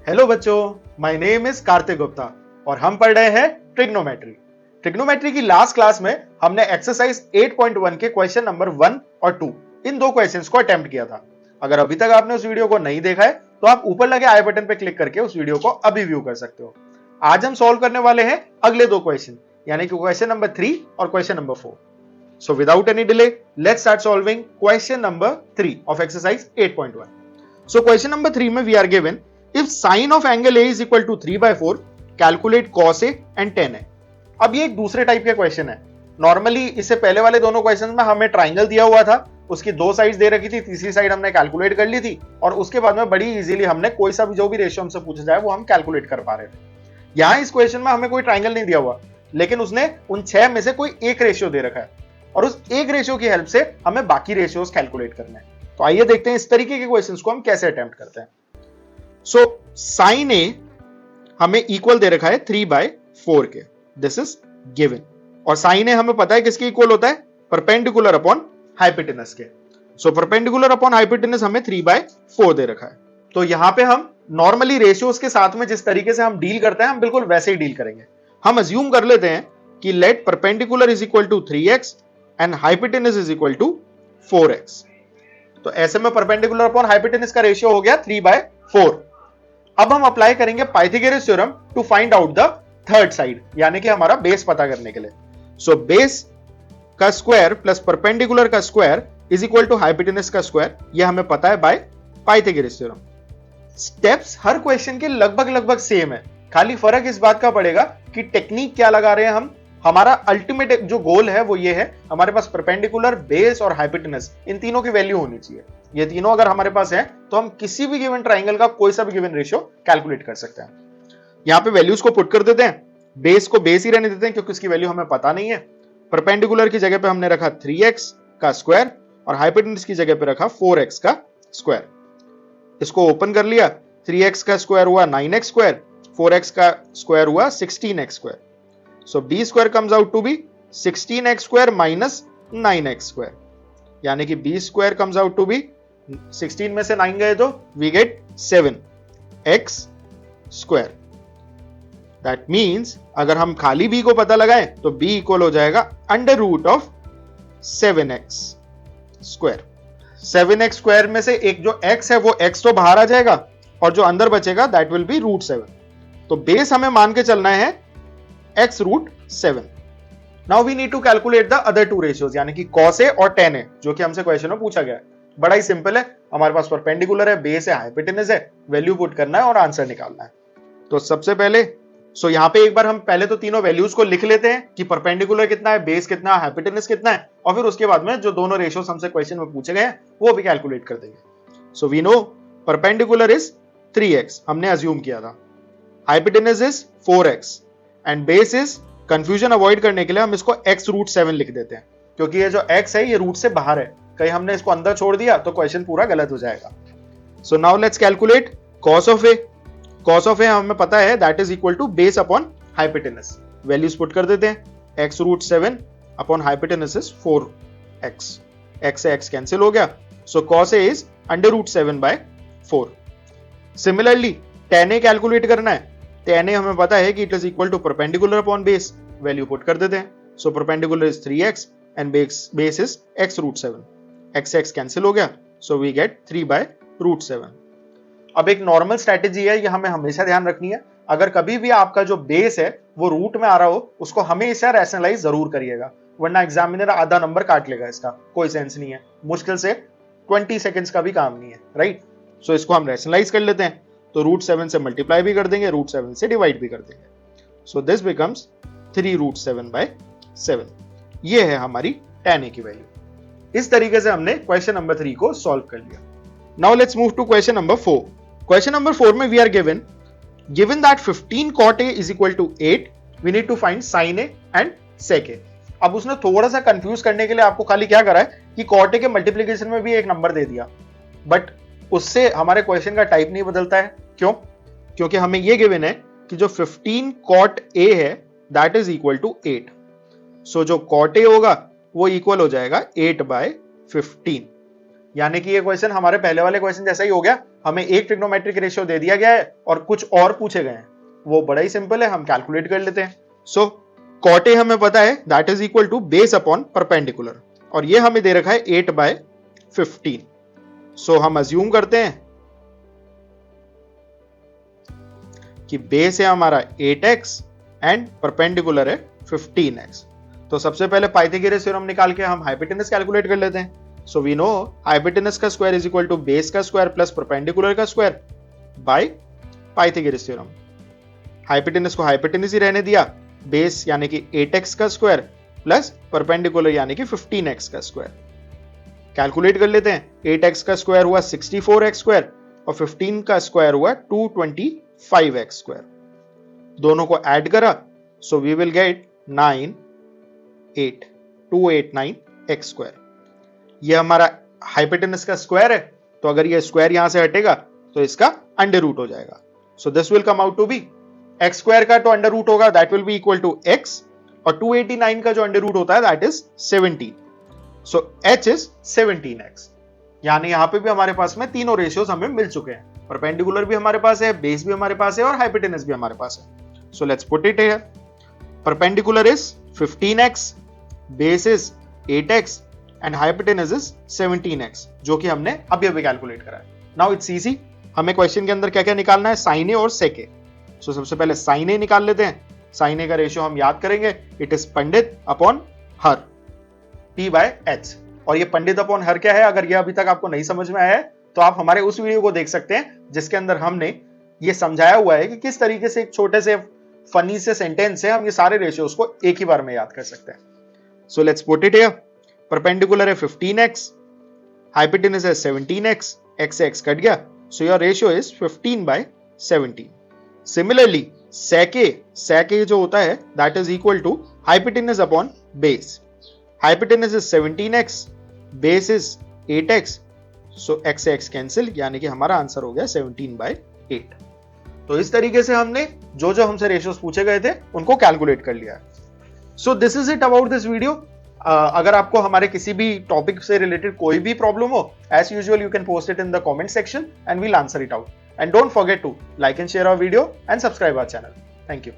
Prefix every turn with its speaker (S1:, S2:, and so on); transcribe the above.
S1: Hello बच्चों, my name is Kartik Gupta और हम पढ़ रहे हैं ट्रिग्नोमेट्री। ट्रिग्नोमेट्री की लास्ट क्लास में हमने एक्सरसाइज 8.1 के क्वेश्चन नंबर 1 और 2 इन दो क्वेश्चंस को अटेम्प्ट किया था। अगर अभी तक आपने उस वीडियो को नहीं देखा है तो आप ऊपर लगे आई बटन पर क्लिक करके उस वीडियो को अभी व्यू कर सकते हो। आज हम सॉल्व करने वाले हैं अगले दो क्वेश्चन, यानी कि क्वेश्चन नंबर 3 और question number 4। So without any delay, let's start solving question number 3 of exercise 8.1. So question number 3 में we are given if sine of angle A is equal to 3/4, calculate cos A and tan A. अब ये एक दूसरे type के question है। Normally इससे पहले वाले दोनों क्वेश्चन में हमें ट्राइंगल दिया हुआ था, उसकी दो साइड्स दे रखी थी, तीसरी साइड हमने कैलकुलेट कर ली थी और उसके बाद में बड़ी इजीली हमने कोई सा भी जो भी रेशियो हमसे पूछा जाए वो हम कैलकुलेट कर पा रहे थे। यहाँ इस क्वेश्चन में हमें कोई ट्राइंगल नहीं दिया हुआ, लेकिन उसने उन 6 में से कोई एक रेशियो दे रखा है और उस एक रेशियो की हेल्प से हमें बाकी रेशियोज कैलकुलेट करने हैं। तो आइए देखते हैं इस तरीके के क्वेश्चंस को हम कैसे अटेम्प्ट करते हैं। सो साइन ए हमें इक्वल दे रखा है 3/4 के, दिस इज गिवन। और साइन ए हमें पता है किसके इक्वल होता है, परपेंडिकुलर अपॉन हाइपोटेनस के। सो परपेंडिकुलर अपॉन हाइपोटेनस हमें 3/4 दे रखा है। तो यहां पे हम नॉर्मली रेशियोज के साथ में जिस तरीके से हम डील करते हैं हम बिल्कुल वैसे ही डील करेंगे। हम अज्यूम कर लेते हैं कि let perpendicular is equal to 3x and hypotenuse is equal to 4x। तो ऐसे में परपेंडिकुलर अपॉन हाइपोटेनस का रेशियो हो गया 3/4। अब हम अप्लाई करेंगे Pythagoras theorem to find out the third side, यानी कि हमारा बेस पता करने के लिए। सो बेस का स्क्वायर प्लस परपेंडिकुलर का square is equal to hypotenuse का स्क्वायर, यह हमें पता है by Pythagoras theorem. Steps her question के लगभग सेम है, खाली फर्क इस बात का पड़ेगा कि टेक्निक क्या लगा रहे हैं हम। हमारा अल्टीमेट जो गोल है वो ये है, हमारे पास परपेंडिकुलर, बेस और हाइपोटेनस इन तीनों की वैल्यू होनी चाहिए। ये तीनों अगर हमारे पास है तो हम किसी भी गिवन ट्राइंगल का कोई सा भी गिवन रेशियो कैलकुलेट कर सकते हैं। यहां पे वैल्यूज को पुट कर देते हैं, बेस को बेस ही रहने देते हैं क्योंकि उसकी वैल्यू हमें पता नहीं है। परपेंडिकुलर की जगह पे हमने रखा 3x का स्क्वायर और हाइपोटेनस की जगह पे रखा 4x का स्क्वायर। इसको ओपन कर लिया, 3x का स्क्वायर हुआ 9x स्क्वायर, 4x का स्क्वायर हुआ 16x square. So b square comes out to be 16x square minus 9x square, यानी कि b square comes out to be 16 में से 9 गए तो we get 7x square. That means अगर हम खाली b को पता लगाएं तो b इक्वल हो जाएगा under root of 7x square. 7x square में से एक जो x है वो x तो बाहर आ जाएगा और जो अंदर बचेगा that will be √7. तो बेस हमें मान के चलना है x root 7. Now we need to calculate the other two ratios, यानी कि cos A और tan A, जो कि हमसे क्वेश्चन में पूछा गया है। बड़ा ही सिंपल है, हमारे पास परपेंडिकुलर है, बेस है, हाइपोटेनस है, वैल्यू पुट करना है और आंसर निकालना है। तो सबसे पहले यहाँ पे एक बार हम पहले तो तीनों वैल्यूज को लिख लेते हैं कि परपेंडिकुलर कितना है, बेस कितना है, हाइपोटेनस कितना है, और फिर उसके बाद में जो दोनों रेशियोज हमसे क्वेश्चन में पूछे गए हैं वो भी कैलकुलेट कर देंगे। So we know perpendicular is 3x, हमने अज्यूम किया था, hypotenuse is 4x and base is, confusion avoid करने के लिए हम इसको x रूट 7 लिख देते हैं क्योंकि ये जो x है ये रूट से बाहर है, कहीं हमने इसको अंदर छोड़ दिया तो क्वेश्चन पूरा गलत हो जाएगा। So now let's calculate cos of a। cos of a हमें पता है that is equal to base upon hypotenuse. Values put कर देते हैं, x root 7 upon hypotenuse is 4x, x से x कैंसिल हो गया। So cos a is under root 7/4। Similarly tan a calculate करना है, tan a हमें पता है कि it is equal to perpendicular upon base, value put कर देते हैं। So perpendicular is 3x and base is x root 7, x से x कैंसिल हो गया, सो वी गेट 3/√7। अब एक नॉर्मल स्ट्रेटेजी है, ये हमें हमेशा ध्यान रखनी है, अगर कभी भी आपका जो बेस है वो रूट में आ रहा हो उसको हमेशा रैशनलाइज जरूर करिएगा, वरना एग्जामिनर आधा नंबर काट लेगा, इसका कोई सेंस नहीं है। मुश्किल से 20 सेकेंड्स का भी काम नहीं है, राइट। सो इसको हम रैशनलाइज कर लेते हैं, तो √7 से मल्टीप्लाई भी कर देंगे, √7 से डिवाइड भी कर देंगे। So this becomes 3√7/7। ये है हमारी tan a की वैल्यू। इस तरीके से हमने क्वेश्चन नंबर 3 को सॉल्व कर लिया। Now let's move to question number 4। Question number 4 में we are given that 15 cot a is equal to 8, we need to find sin a and sec a। अब उसने थोड़ा सा कंफ्यूज करने के लिए आपको खाली क्या करा है कि cot a के मल्टीप्लीकेशन में भी एक नंबर दे दिया, बट उससे हमारे क्वेश्चन का टाइप नहीं बदलता है। क्यों? क्योंकि हमें यह गिवन है कि जो 15 cot a है दैट इज इक्वल टू 8। सो जो cot a होगा वो इक्वल हो जाएगा 8/15, यानी कि ये क्वेश्चन हमारे पहले वाले क्वेश्चन जैसा ही हो गया, हमें एक ट्रिग्नोमेट्रिक रेशियो दे दिया गया है और कुछ और पूछे गए हैं, वो बड़ा ही सिंपल है, हम कैलकुलेट कर लेते हैं। सो कॉट ए हमें पता है that is equal to base upon perpendicular, और ये हमें दे रखा है 8/15। सो हम अज्यूम करते हैं कि बेस है हमारा 8x एंड परपेंडिकुलर है 15x। तो सबसे पहले पाइथागोरस थ्योरम निकाल के हम हाइपोटेनस कैलकुलेट कर लेते हैं। सो वी नो हाइपोटेनस का square is equal to base का स्क्वायर प्लस परपेंडिकुलर का square by Pythagoras theorem. Hypotenuse को हाइपोटेनस ही रहने दिया, बेस यानी कि 8x का स्क्वायर प्लस परपेंडिकुलर यानी कि 15x का स्क्वायर। कैलकुलेट कर लेते हैं, 8x का स्क्वायर हुआ 64x स्क्वायर और 15 का स्क्वायर हुआ 225x स्क्वायर। दोनों को ऐड करा, so we will get 289x square. ये हमारा हाइपोटेनस का स्क्वायर है, तो अगर ये स्क्वायर यहां से हटेगा तो इसका अंडर रूट हो जाएगा। So this will come out to be x square का तो अंडर रूट होगा, that will be equal to x, और 289 का जो अंडर रूट होता है दैट इज 17। सो h इज 17x। यानी यहां पे भी हमारे पास में तीनों रेशियोज हमें मिल चुके हैं, परपेंडिकुलर भी हमारे पास है, बेस भी हमारे पास है और हाइपोटेनस भी हमारे पास है। So let's put it here. Perpendicular is 15x, base is 8x and hypotenuse is 17x, जो कि हमने अभी अभी कैलकुलेट करा है। नाउ इट्स इजी, हमें क्वेश्चन के अंदर क्या क्या निकालना है, साइन ए और सेक ए। सो सबसे पहले साइन ए निकाल लेते हैं। साइन ए का रेशियो हम याद करेंगे, it is Pandit upon her, P/H। और ये पंडित अपॉन हर क्या है, अगर ये अभी तक आपको नहीं समझ में आया है तो आप हमारे उस वीडियो को देख सकते हैं जिसके अंदर हमने ये समझाया हुआ है कि किस तरीके से एक छोटे से फनी से सेंटेंस से हम ये सारे रेशियोज को एक ही बार में याद कर सकते हैं। So let's put it here. Perpendicular है 15x, हाइपोटेनस है 17x, x से x कट गया, so your ratio is 15/17। Similarly sec A जो होता है that is equal to hypotenuse upon base. Hypotenuse is 17x, base is 8x, so x से x cancel, यानी कि हमारा आंसर हो गया 17/8। तो इस तरीके से हमने जो जो हमसे रेशियोज पूछे गए थे उनको कैलकुलेट कर लिया है। So this is it about this video. अगर आपको हमारे किसी भी टॉपिक से रिलेटेड कोई भी प्रॉब्लम हो, as usual you can post it in the comment section and we'll answer it out. And don't forget to like and share our video and subscribe our channel. Thank you.